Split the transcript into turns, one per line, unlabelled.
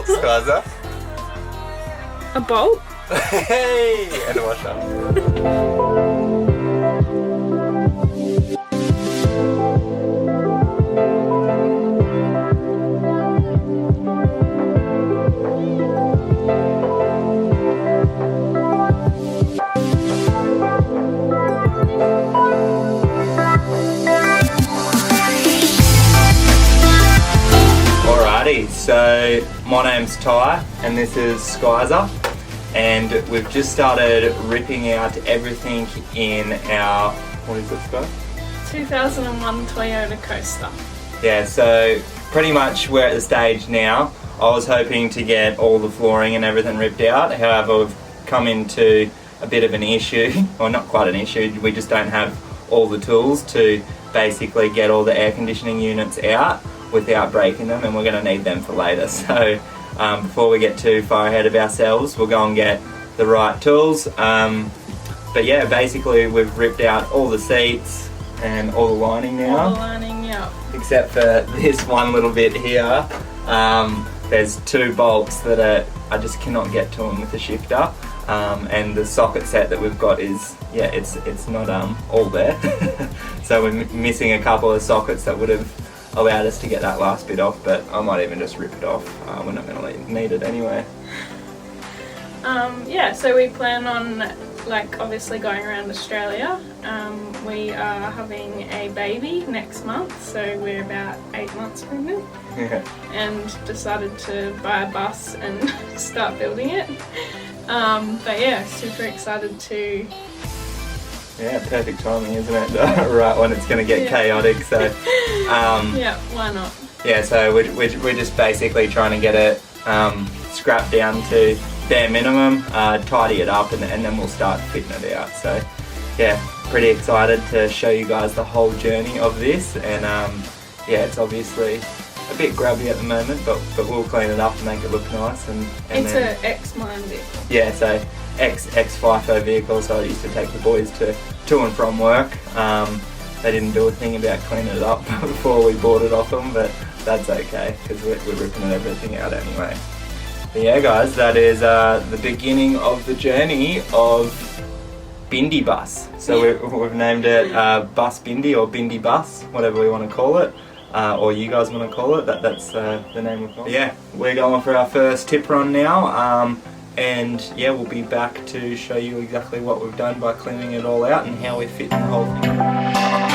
Skyzer?
A bolt?
Hey! And a washer. Alrighty, so my name's Ty and this is Skyzer, and we've just started ripping out everything in our, what is it, Sky?
2001 Toyota Coaster.
Yeah, so pretty much we're at the stage now. I was hoping to get all the flooring and everything ripped out, however we've come into a bit of an issue, or not quite an issue, we just don't have all the tools to basically get all the air conditioning units out without breaking them, and we're going to need them for later. So before we get too far ahead of ourselves, we'll go and get the right tools. But yeah, basically we've ripped out all the seats and all the lining now.
All the lining, yeah.
Except for this one little bit here. There's two bolts that I just cannot get to them with the shifter. And the socket set that we've got is, yeah, it's not all there. So we're missing a couple of sockets that would have allowed us to get that last bit off, but I might even just rip it off. We're not going to need it anyway.
Yeah, so we plan on, like, obviously going around Australia. We are having a baby next month, so we're about 8 months pregnant.
Yeah.
And decided to buy a bus and start building it. But yeah, super excited to...
Yeah, perfect timing, isn't it? Right when it's going to get chaotic, so...
yeah, why not?
Yeah, so we're just basically trying to get it scrapped down to bare minimum, tidy it up, and then we'll start fitting it out. So yeah, pretty excited to show you guys the whole journey of this, and yeah, it's obviously a bit grubby at the moment, but we'll clean it up and make it look nice. And
it's an ex-mine vehicle.
Yeah, so ex-FIFO vehicle, so I used to take the boys to and from work. They didn't do a thing about cleaning it up before we bought it off them, but that's okay, because we're ripping everything out anyway. But yeah guys, that is the beginning of the journey of Bindi Bus. So we've named it Bus Bindi, or Bindi Bus, whatever we want to call it. Or you guys want to call it, that's the name we've got. Yeah, we're going for our first tip run now, and yeah, we'll be back to show you exactly what we've done by cleaning it all out and how we're fitting the whole thing.